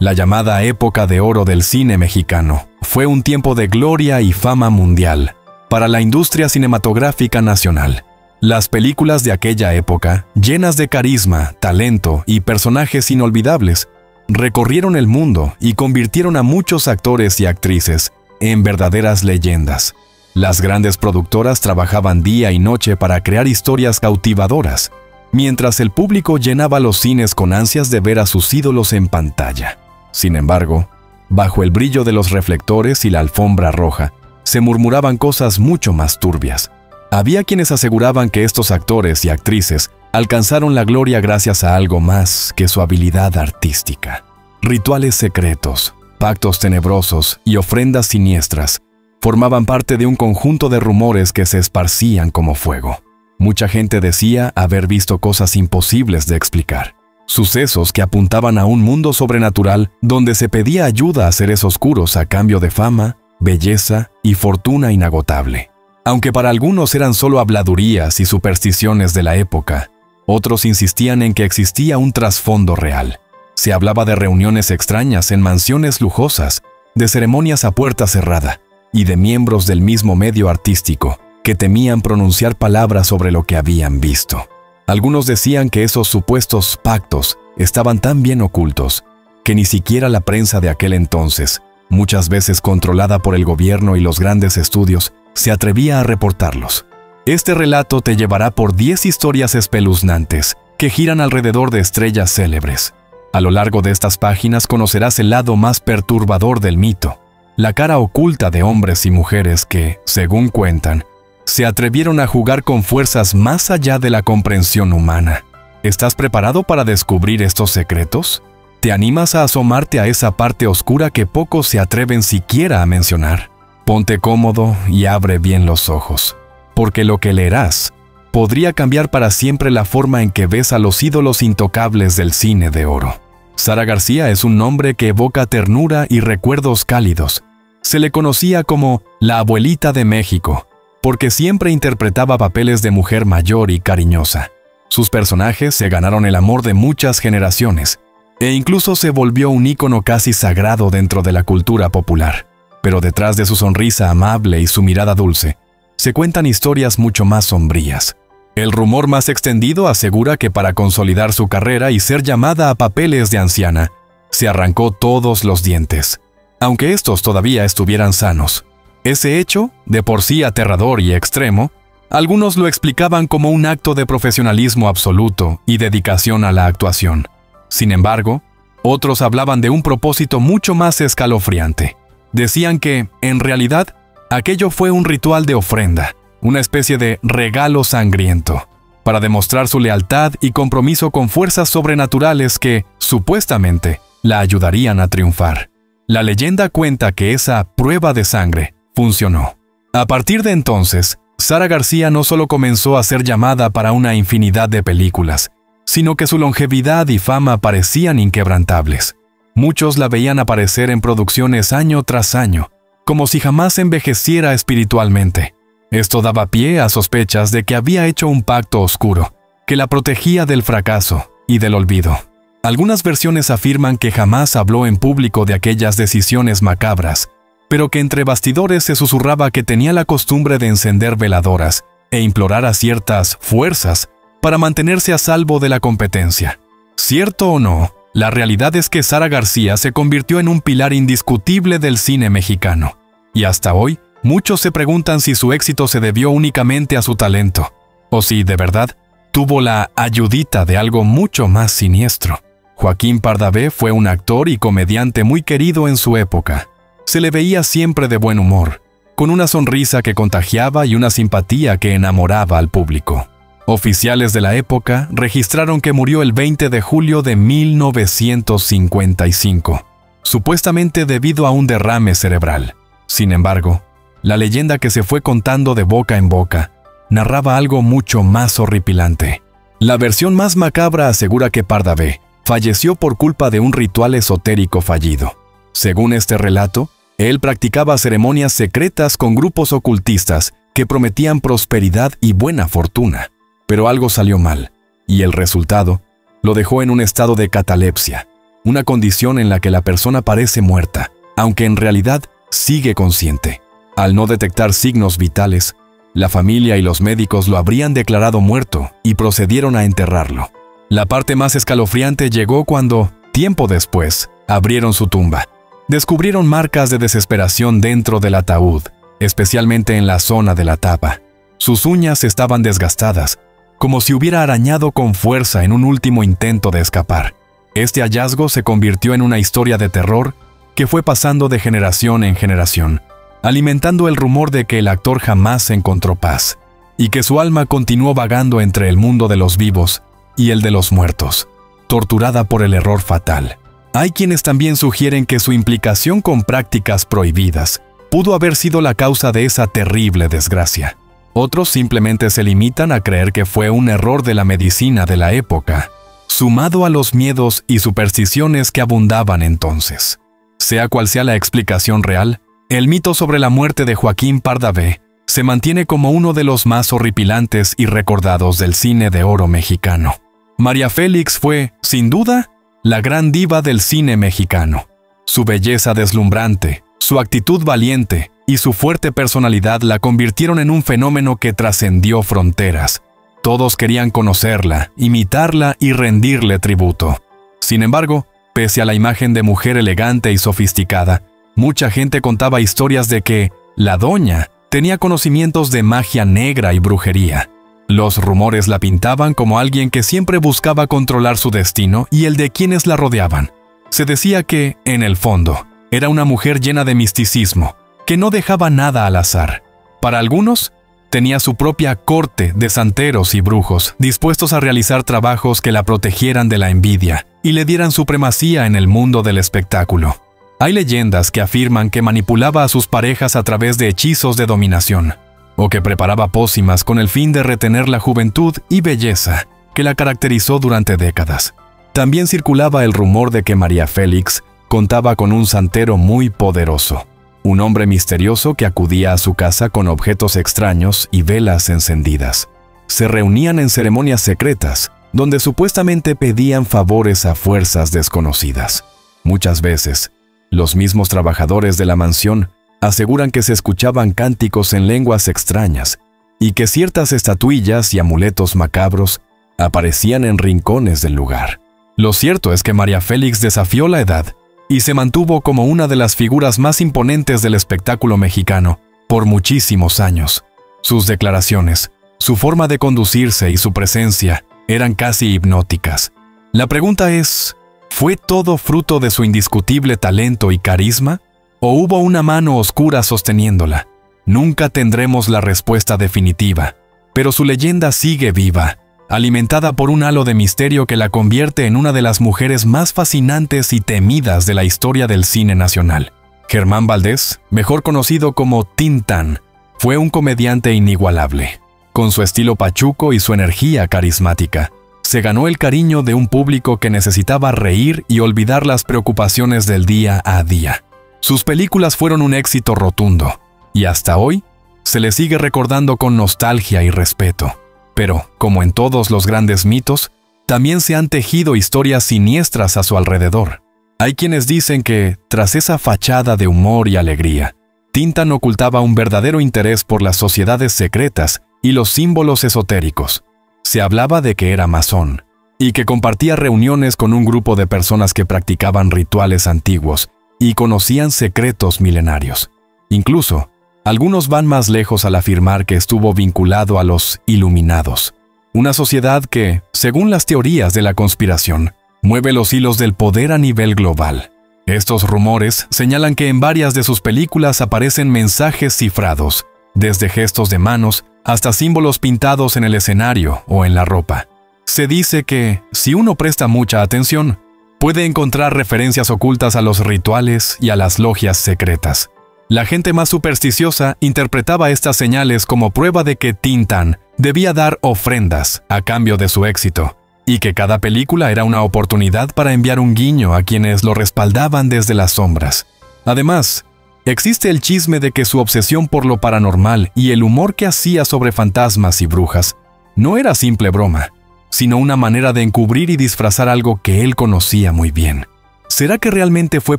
La llamada época de oro del cine mexicano fue un tiempo de gloria y fama mundial para la industria cinematográfica nacional. Las películas de aquella época, llenas de carisma, talento y personajes inolvidables, recorrieron el mundo y convirtieron a muchos actores y actrices en verdaderas leyendas. Las grandes productoras trabajaban día y noche para crear historias cautivadoras, mientras el público llenaba los cines con ansias de ver a sus ídolos en pantalla. Sin embargo, bajo el brillo de los reflectores y la alfombra roja, se murmuraban cosas mucho más turbias. Había quienes aseguraban que estos actores y actrices alcanzaron la gloria gracias a algo más que su habilidad artística. Rituales secretos, pactos tenebrosos y ofrendas siniestras formaban parte de un conjunto de rumores que se esparcían como fuego. Mucha gente decía haber visto cosas imposibles de explicar, sucesos que apuntaban a un mundo sobrenatural donde se pedía ayuda a seres oscuros a cambio de fama, belleza y fortuna inagotable. Aunque para algunos eran solo habladurías y supersticiones de la época, otros insistían en que existía un trasfondo real. Se hablaba de reuniones extrañas en mansiones lujosas, de ceremonias a puerta cerrada y de miembros del mismo medio artístico que temían pronunciar palabras sobre lo que habían visto. Algunos decían que esos supuestos pactos estaban tan bien ocultos que ni siquiera la prensa de aquel entonces, muchas veces controlada por el gobierno y los grandes estudios, se atrevía a reportarlos. Este relato te llevará por 10 historias espeluznantes que giran alrededor de estrellas célebres. A lo largo de estas páginas conocerás el lado más perturbador del mito, la cara oculta de hombres y mujeres que, según cuentan, se atrevieron a jugar con fuerzas más allá de la comprensión humana. ¿Estás preparado para descubrir estos secretos? ¿Te animas a asomarte a esa parte oscura que pocos se atreven siquiera a mencionar? Ponte cómodo y abre bien los ojos, porque lo que leerás podría cambiar para siempre la forma en que ves a los ídolos intocables del cine de oro. Sara García es un nombre que evoca ternura y recuerdos cálidos. Se le conocía como la abuelita de México, porque siempre interpretaba papeles de mujer mayor y cariñosa. Sus personajes se ganaron el amor de muchas generaciones, e incluso se volvió un ícono casi sagrado dentro de la cultura popular. Pero detrás de su sonrisa amable y su mirada dulce, se cuentan historias mucho más sombrías. El rumor más extendido asegura que para consolidar su carrera y ser llamada a papeles de anciana, se arrancó todos los dientes, aunque estos todavía estuvieran sanos. Ese hecho, de por sí aterrador y extremo, algunos lo explicaban como un acto de profesionalismo absoluto y dedicación a la actuación. Sin embargo, otros hablaban de un propósito mucho más escalofriante. Decían que, en realidad, aquello fue un ritual de ofrenda, una especie de regalo sangriento, para demostrar su lealtad y compromiso con fuerzas sobrenaturales que, supuestamente, la ayudarían a triunfar. La leyenda cuenta que esa prueba de sangre funcionó. A partir de entonces, Sara García no solo comenzó a ser llamada para una infinidad de películas, sino que su longevidad y fama parecían inquebrantables. Muchos la veían aparecer en producciones año tras año, como si jamás envejeciera espiritualmente. Esto daba pie a sospechas de que había hecho un pacto oscuro, que la protegía del fracaso y del olvido. Algunas versiones afirman que jamás habló en público de aquellas decisiones macabras, pero que entre bastidores se susurraba que tenía la costumbre de encender veladoras e implorar a ciertas fuerzas para mantenerse a salvo de la competencia. Cierto o no, la realidad es que Sara García se convirtió en un pilar indiscutible del cine mexicano, y hasta hoy muchos se preguntan si su éxito se debió únicamente a su talento, o si, de verdad, tuvo la ayudita de algo mucho más siniestro. Joaquín Pardavé fue un actor y comediante muy querido en su época. Se le veía siempre de buen humor, con una sonrisa que contagiaba y una simpatía que enamoraba al público. Oficiales de la época registraron que murió el 20 de julio de 1955, supuestamente debido a un derrame cerebral. Sin embargo, la leyenda que se fue contando de boca en boca narraba algo mucho más horripilante. La versión más macabra asegura que Pardavé falleció por culpa de un ritual esotérico fallido. Según este relato, él practicaba ceremonias secretas con grupos ocultistas que prometían prosperidad y buena fortuna. Pero algo salió mal, y el resultado lo dejó en un estado de catalepsia, una condición en la que la persona parece muerta, aunque en realidad sigue consciente. Al no detectar signos vitales, la familia y los médicos lo habrían declarado muerto y procedieron a enterrarlo. La parte más escalofriante llegó cuando, tiempo después, abrieron su tumba. Descubrieron marcas de desesperación dentro del ataúd, especialmente en la zona de la tapa. Sus uñas estaban desgastadas, como si hubiera arañado con fuerza en un último intento de escapar. Este hallazgo se convirtió en una historia de terror que fue pasando de generación en generación, alimentando el rumor de que el actor jamás encontró paz, y que su alma continuó vagando entre el mundo de los vivos y el de los muertos, torturada por el error fatal. Hay quienes también sugieren que su implicación con prácticas prohibidas pudo haber sido la causa de esa terrible desgracia. Otros simplemente se limitan a creer que fue un error de la medicina de la época, sumado a los miedos y supersticiones que abundaban entonces. Sea cual sea la explicación real, el mito sobre la muerte de Joaquín Pardavé se mantiene como uno de los más horripilantes y recordados del cine de oro mexicano. María Félix fue, sin duda, la gran diva del cine mexicano. Su belleza deslumbrante, su actitud valiente y su fuerte personalidad la convirtieron en un fenómeno que trascendió fronteras. Todos querían conocerla, imitarla y rendirle tributo. Sin embargo, pese a la imagen de mujer elegante y sofisticada, mucha gente contaba historias de que la doña tenía conocimientos de magia negra y brujería. Los rumores la pintaban como alguien que siempre buscaba controlar su destino y el de quienes la rodeaban. Se decía que, en el fondo, era una mujer llena de misticismo, que no dejaba nada al azar. Para algunos, tenía su propia corte de santeros y brujos, dispuestos a realizar trabajos que la protegieran de la envidia y le dieran supremacía en el mundo del espectáculo. Hay leyendas que afirman que manipulaba a sus parejas a través de hechizos de dominación, o que preparaba pócimas con el fin de retener la juventud y belleza que la caracterizó durante décadas. También circulaba el rumor de que María Félix contaba con un santero muy poderoso, un hombre misterioso que acudía a su casa con objetos extraños y velas encendidas. Se reunían en ceremonias secretas, donde supuestamente pedían favores a fuerzas desconocidas. Muchas veces, los mismos trabajadores de la mansión aseguran que se escuchaban cánticos en lenguas extrañas y que ciertas estatuillas y amuletos macabros aparecían en rincones del lugar. Lo cierto es que María Félix desafió la edad y se mantuvo como una de las figuras más imponentes del espectáculo mexicano por muchísimos años. Sus declaraciones, su forma de conducirse y su presencia eran casi hipnóticas. La pregunta es, ¿fue todo fruto de su indiscutible talento y carisma? ¿O hubo una mano oscura sosteniéndola? Nunca tendremos la respuesta definitiva, pero su leyenda sigue viva, alimentada por un halo de misterio que la convierte en una de las mujeres más fascinantes y temidas de la historia del cine nacional. Germán Valdés, mejor conocido como Tintán, fue un comediante inigualable. Con su estilo pachuco y su energía carismática, se ganó el cariño de un público que necesitaba reír y olvidar las preocupaciones del día a día. Sus películas fueron un éxito rotundo, y hasta hoy se le sigue recordando con nostalgia y respeto. Pero, como en todos los grandes mitos, también se han tejido historias siniestras a su alrededor. Hay quienes dicen que, tras esa fachada de humor y alegría, Tintán ocultaba un verdadero interés por las sociedades secretas y los símbolos esotéricos. Se hablaba de que era masón, y que compartía reuniones con un grupo de personas que practicaban rituales antiguos y conocían secretos milenarios. Incluso, algunos van más lejos al afirmar que estuvo vinculado a los Iluminados, una sociedad que, según las teorías de la conspiración, mueve los hilos del poder a nivel global. Estos rumores señalan que en varias de sus películas aparecen mensajes cifrados, desde gestos de manos hasta símbolos pintados en el escenario o en la ropa. Se dice que, si uno presta mucha atención, puede encontrar referencias ocultas a los rituales y a las logias secretas. La gente más supersticiosa interpretaba estas señales como prueba de que Tintán debía dar ofrendas a cambio de su éxito, y que cada película era una oportunidad para enviar un guiño a quienes lo respaldaban desde las sombras. Además, existe el chisme de que su obsesión por lo paranormal y el humor que hacía sobre fantasmas y brujas no era simple broma, sino una manera de encubrir y disfrazar algo que él conocía muy bien. ¿Será que realmente fue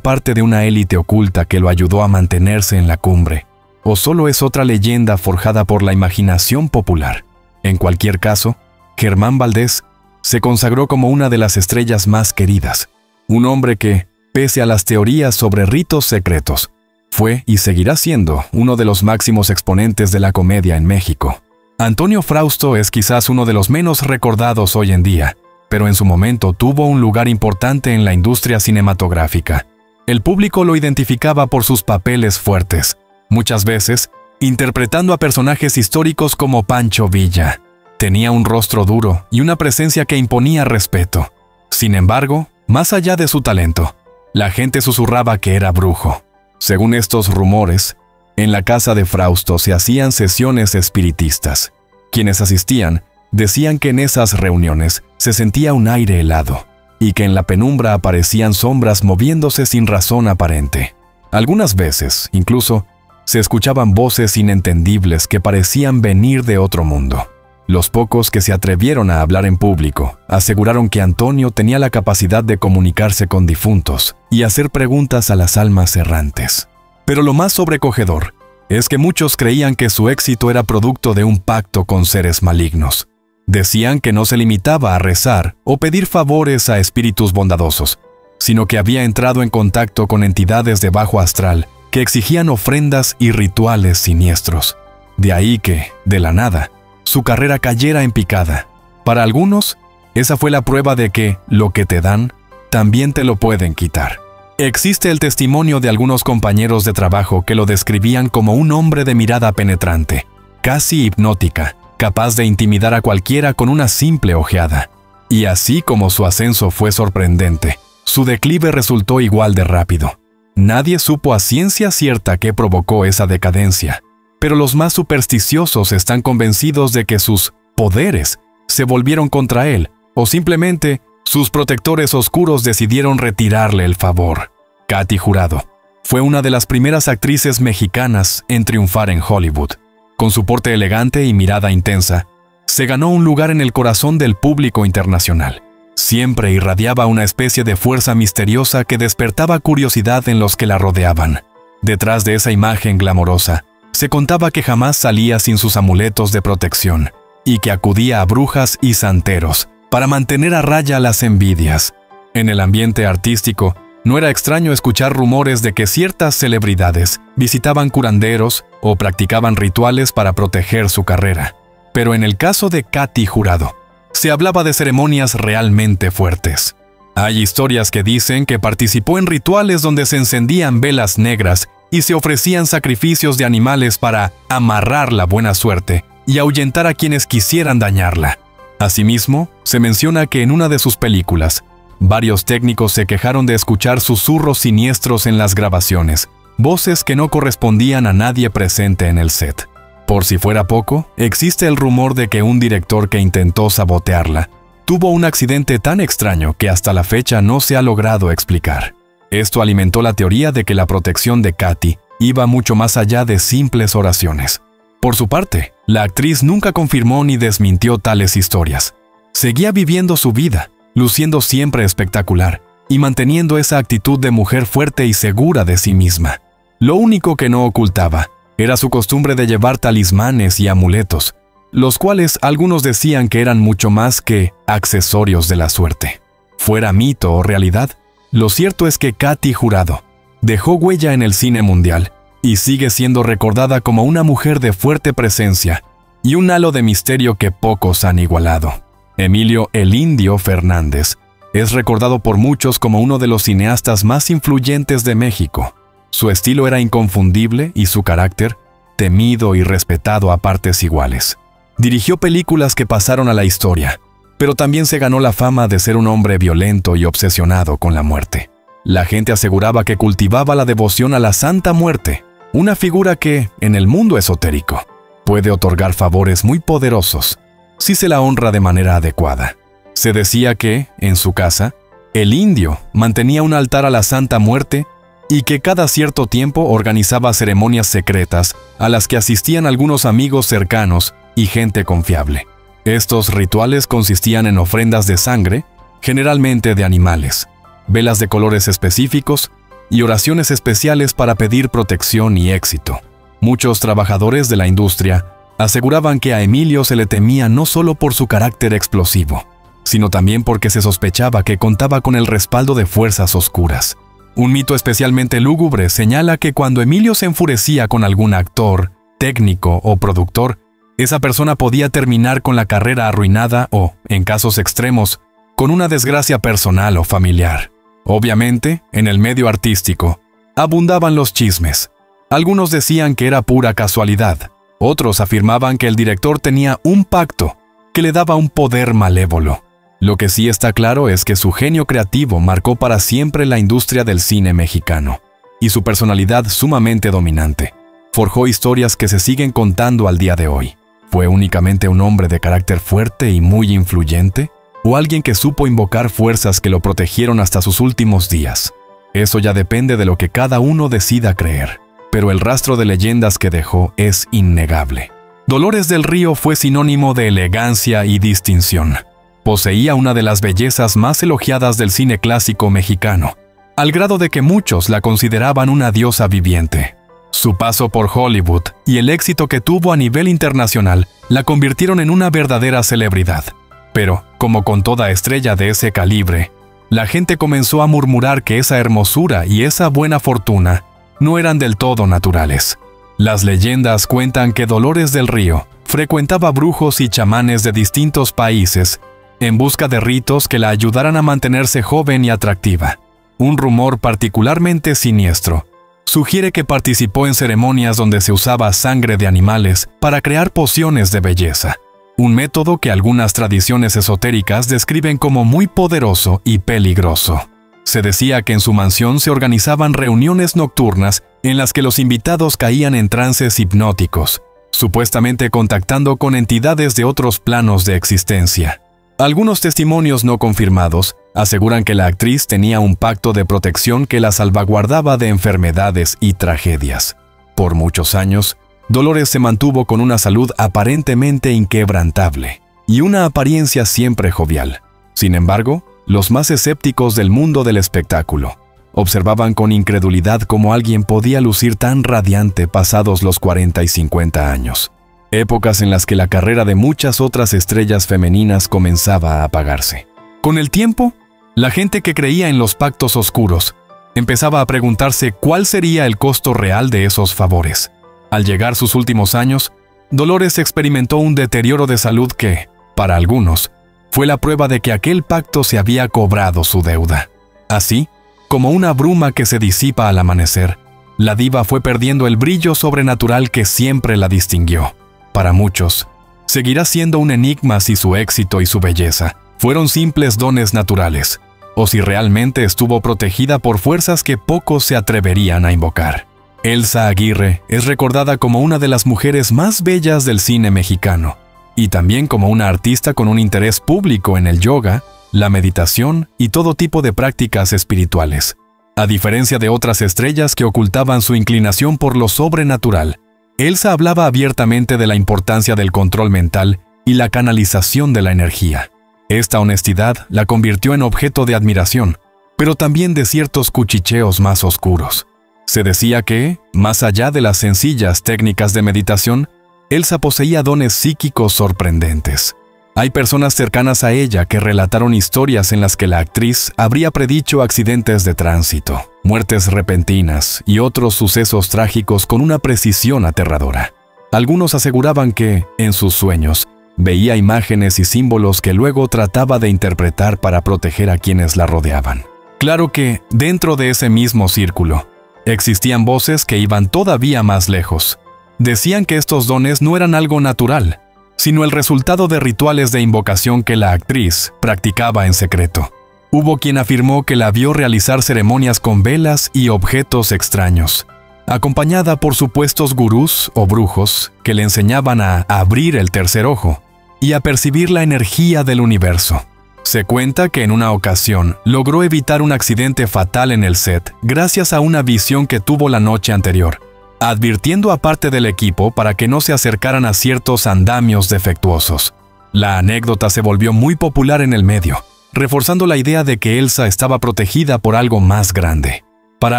parte de una élite oculta que lo ayudó a mantenerse en la cumbre? ¿O solo es otra leyenda forjada por la imaginación popular? En cualquier caso, Germán Valdés se consagró como una de las estrellas más queridas. Un hombre que, pese a las teorías sobre ritos secretos, fue y seguirá siendo uno de los máximos exponentes de la comedia en México. Antonio Frausto es quizás uno de los menos recordados hoy en día, pero en su momento tuvo un lugar importante en la industria cinematográfica. El público lo identificaba por sus papeles fuertes, muchas veces interpretando a personajes históricos como Pancho Villa. Tenía un rostro duro y una presencia que imponía respeto. Sin embargo, más allá de su talento, la gente susurraba que era brujo. Según estos rumores, en la casa de Frausto se hacían sesiones espiritistas. Quienes asistían decían que en esas reuniones se sentía un aire helado y que en la penumbra aparecían sombras moviéndose sin razón aparente. Algunas veces, incluso, se escuchaban voces inentendibles que parecían venir de otro mundo. Los pocos que se atrevieron a hablar en público aseguraron que Antonio tenía la capacidad de comunicarse con difuntos y hacer preguntas a las almas errantes. Pero lo más sobrecogedor es que muchos creían que su éxito era producto de un pacto con seres malignos. Decían que no se limitaba a rezar o pedir favores a espíritus bondadosos, sino que había entrado en contacto con entidades de bajo astral que exigían ofrendas y rituales siniestros. De ahí que, de la nada, su carrera cayera en picada. Para algunos, esa fue la prueba de que lo que te dan, también te lo pueden quitar. Existe el testimonio de algunos compañeros de trabajo que lo describían como un hombre de mirada penetrante, casi hipnótica, capaz de intimidar a cualquiera con una simple ojeada. Y así como su ascenso fue sorprendente, su declive resultó igual de rápido. Nadie supo a ciencia cierta qué provocó esa decadencia, pero los más supersticiosos están convencidos de que sus poderes se volvieron contra él, o simplemente sus protectores oscuros decidieron retirarle el favor. Katy Jurado fue una de las primeras actrices mexicanas en triunfar en Hollywood. Con su porte elegante y mirada intensa, se ganó un lugar en el corazón del público internacional. Siempre irradiaba una especie de fuerza misteriosa que despertaba curiosidad en los que la rodeaban. Detrás de esa imagen glamorosa, se contaba que jamás salía sin sus amuletos de protección y que acudía a brujas y santeros para mantener a raya las envidias. En el ambiente artístico, no era extraño escuchar rumores de que ciertas celebridades visitaban curanderos o practicaban rituales para proteger su carrera. Pero en el caso de Katy Jurado, se hablaba de ceremonias realmente fuertes. Hay historias que dicen que participó en rituales donde se encendían velas negras y se ofrecían sacrificios de animales para amarrar la buena suerte y ahuyentar a quienes quisieran dañarla. Asimismo, se menciona que en una de sus películas, varios técnicos se quejaron de escuchar susurros siniestros en las grabaciones, voces que no correspondían a nadie presente en el set. Por si fuera poco, existe el rumor de que un director que intentó sabotearla tuvo un accidente tan extraño que hasta la fecha no se ha logrado explicar. Esto alimentó la teoría de que la protección de Katy iba mucho más allá de simples oraciones. Por su parte, la actriz nunca confirmó ni desmintió tales historias. Seguía viviendo su vida, luciendo siempre espectacular y manteniendo esa actitud de mujer fuerte y segura de sí misma. Lo único que no ocultaba era su costumbre de llevar talismanes y amuletos, los cuales algunos decían que eran mucho más que accesorios de la suerte. Fuera mito o realidad, lo cierto es que Katy Jurado dejó huella en el cine mundial y sigue siendo recordada como una mujer de fuerte presencia y un halo de misterio que pocos han igualado. Emilio "El Indio" Fernández es recordado por muchos como uno de los cineastas más influyentes de México. Su estilo era inconfundible y su carácter, temido y respetado a partes iguales. Dirigió películas que pasaron a la historia, pero también se ganó la fama de ser un hombre violento y obsesionado con la muerte. La gente aseguraba que cultivaba la devoción a la Santa Muerte, una figura que, en el mundo esotérico, puede otorgar favores muy poderosos si se la honra de manera adecuada. Se decía que, en su casa, el indio mantenía un altar a la Santa Muerte y que cada cierto tiempo organizaba ceremonias secretas a las que asistían algunos amigos cercanos y gente confiable. Estos rituales consistían en ofrendas de sangre, generalmente de animales. velas de colores específicos y oraciones especiales para pedir protección y éxito. Muchos trabajadores de la industria aseguraban que a Emilio se le temía no solo por su carácter explosivo, sino también porque se sospechaba que contaba con el respaldo de fuerzas oscuras. Un mito especialmente lúgubre señala que cuando Emilio se enfurecía con algún actor, técnico o productor, esa persona podía terminar con la carrera arruinada o, en casos extremos, con una desgracia personal o familiar. Obviamente, en el medio artístico, abundaban los chismes. Algunos decían que era pura casualidad, otros afirmaban que el director tenía un pacto que le daba un poder malévolo. Lo que sí está claro es que su genio creativo marcó para siempre la industria del cine mexicano, y su personalidad sumamente dominante forjó historias que se siguen contando al día de hoy. ¿Fue únicamente un hombre de carácter fuerte y muy influyente? ¿O alguien que supo invocar fuerzas que lo protegieron hasta sus últimos días? Eso ya depende de lo que cada uno decida creer, pero el rastro de leyendas que dejó es innegable. Dolores del Río fue sinónimo de elegancia y distinción. Poseía una de las bellezas más elogiadas del cine clásico mexicano, al grado de que muchos la consideraban una diosa viviente. Su paso por Hollywood y el éxito que tuvo a nivel internacional la convirtieron en una verdadera celebridad. Pero, como con toda estrella de ese calibre, la gente comenzó a murmurar que esa hermosura y esa buena fortuna no eran del todo naturales. Las leyendas cuentan que Dolores del Río frecuentaba brujos y chamanes de distintos países en busca de ritos que la ayudaran a mantenerse joven y atractiva. Un rumor particularmente siniestro sugiere que participó en ceremonias donde se usaba sangre de animales para crear pociones de belleza, un método que algunas tradiciones esotéricas describen como muy poderoso y peligroso. Se decía que en su mansión se organizaban reuniones nocturnas en las que los invitados caían en trances hipnóticos, supuestamente contactando con entidades de otros planos de existencia. Algunos testimonios no confirmados aseguran que la actriz tenía un pacto de protección que la salvaguardaba de enfermedades y tragedias. Por muchos años, Dolores se mantuvo con una salud aparentemente inquebrantable y una apariencia siempre jovial. Sin embargo, los más escépticos del mundo del espectáculo observaban con incredulidad cómo alguien podía lucir tan radiante pasados los 40 y 50 años. Épocas en las que la carrera de muchas otras estrellas femeninas comenzaba a apagarse. Con el tiempo, la gente que creía en los pactos oscuros empezaba a preguntarse cuál sería el costo real de esos favores. Al llegar sus últimos años, Dolores experimentó un deterioro de salud que, para algunos, fue la prueba de que aquel pacto se había cobrado su deuda. Así, como una bruma que se disipa al amanecer, la diva fue perdiendo el brillo sobrenatural que siempre la distinguió. Para muchos, seguirá siendo un enigma si su éxito y su belleza fueron simples dones naturales, o si realmente estuvo protegida por fuerzas que pocos se atreverían a invocar. Elsa Aguirre es recordada como una de las mujeres más bellas del cine mexicano, y también como una artista con un interés público en el yoga, la meditación y todo tipo de prácticas espirituales. A diferencia de otras estrellas que ocultaban su inclinación por lo sobrenatural, Elsa hablaba abiertamente de la importancia del control mental y la canalización de la energía. Esta honestidad la convirtió en objeto de admiración, pero también de ciertos cuchicheos más oscuros. Se decía que, más allá de las sencillas técnicas de meditación, Elsa poseía dones psíquicos sorprendentes. Hay personas cercanas a ella que relataron historias en las que la actriz habría predicho accidentes de tránsito, muertes repentinas y otros sucesos trágicos con una precisión aterradora. Algunos aseguraban que, en sus sueños, veía imágenes y símbolos que luego trataba de interpretar para proteger a quienes la rodeaban. Claro que, dentro de ese mismo círculo, existían voces que iban todavía más lejos. Decían que estos dones no eran algo natural, sino el resultado de rituales de invocación que la actriz practicaba en secreto. Hubo quien afirmó que la vio realizar ceremonias con velas y objetos extraños, acompañada por supuestos gurús o brujos que le enseñaban a abrir el tercer ojo y a percibir la energía del universo. Se cuenta que en una ocasión logró evitar un accidente fatal en el set gracias a una visión que tuvo la noche anterior, advirtiendo a parte del equipo para que no se acercaran a ciertos andamios defectuosos. La anécdota se volvió muy popular en el medio, reforzando la idea de que Elsa estaba protegida por algo más grande. Para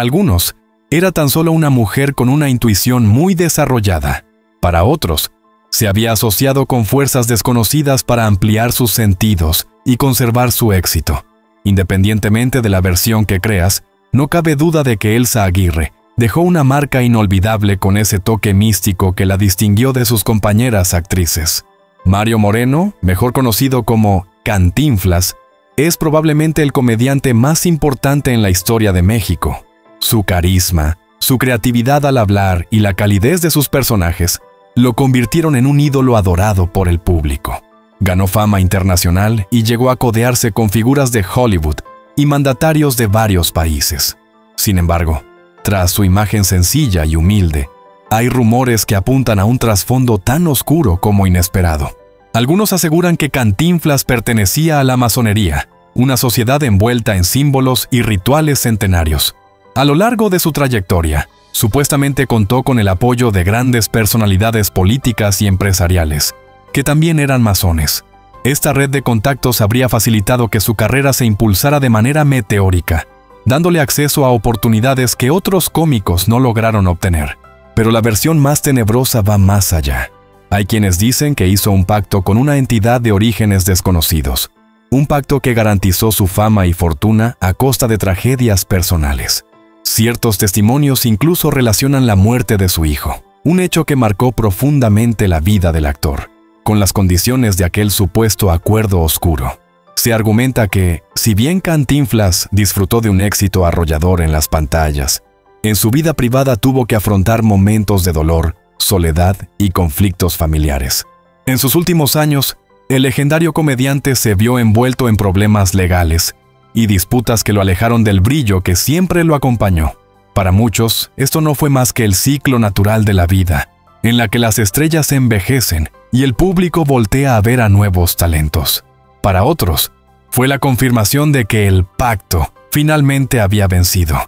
algunos, era tan solo una mujer con una intuición muy desarrollada. Para otros, se había asociado con fuerzas desconocidas para ampliar sus sentidos y conservar su éxito. Independientemente de la versión que creas, no cabe duda de que Elsa Aguirre dejó una marca inolvidable con ese toque místico que la distinguió de sus compañeras actrices. Mario Moreno, mejor conocido como Cantinflas, es probablemente el comediante más importante en la historia de México. Su carisma, su creatividad al hablar y la calidez de sus personajes lo convirtieron en un ídolo adorado por el público. Ganó fama internacional y llegó a codearse con figuras de Hollywood y mandatarios de varios países. Sin embargo, tras su imagen sencilla y humilde, hay rumores que apuntan a un trasfondo tan oscuro como inesperado. Algunos aseguran que Cantinflas pertenecía a la masonería, una sociedad envuelta en símbolos y rituales centenarios. A lo largo de su trayectoria, supuestamente contó con el apoyo de grandes personalidades políticas y empresariales, que también eran masones. Esta red de contactos habría facilitado que su carrera se impulsara de manera meteórica, dándole acceso a oportunidades que otros cómicos no lograron obtener. Pero la versión más tenebrosa va más allá. Hay quienes dicen que hizo un pacto con una entidad de orígenes desconocidos, un pacto que garantizó su fama y fortuna a costa de tragedias personales. Ciertos testimonios incluso relacionan la muerte de su hijo, un hecho que marcó profundamente la vida del actor, con las condiciones de aquel supuesto acuerdo oscuro. Se argumenta que, si bien Cantinflas disfrutó de un éxito arrollador en las pantallas, en su vida privada tuvo que afrontar momentos de dolor, soledad y conflictos familiares. En sus últimos años, el legendario comediante se vio envuelto en problemas legales y disputas que lo alejaron del brillo que siempre lo acompañó. Para muchos, esto no fue más que el ciclo natural de la vida, en la que las estrellas envejecen y el público voltea a ver a nuevos talentos. Para otros, fue la confirmación de que el pacto finalmente había vencido,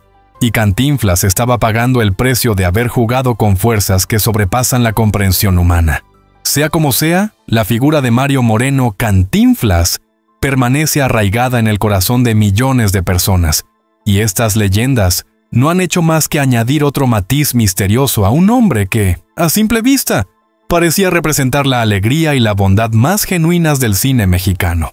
y Cantinflas estaba pagando el precio de haber jugado con fuerzas que sobrepasan la comprensión humana. Sea como sea, la figura de Mario Moreno Cantinflas permanece arraigada en el corazón de millones de personas, y estas leyendas no han hecho más que añadir otro matiz misterioso a un hombre que, a simple vista, parecía representar la alegría y la bondad más genuinas del cine mexicano.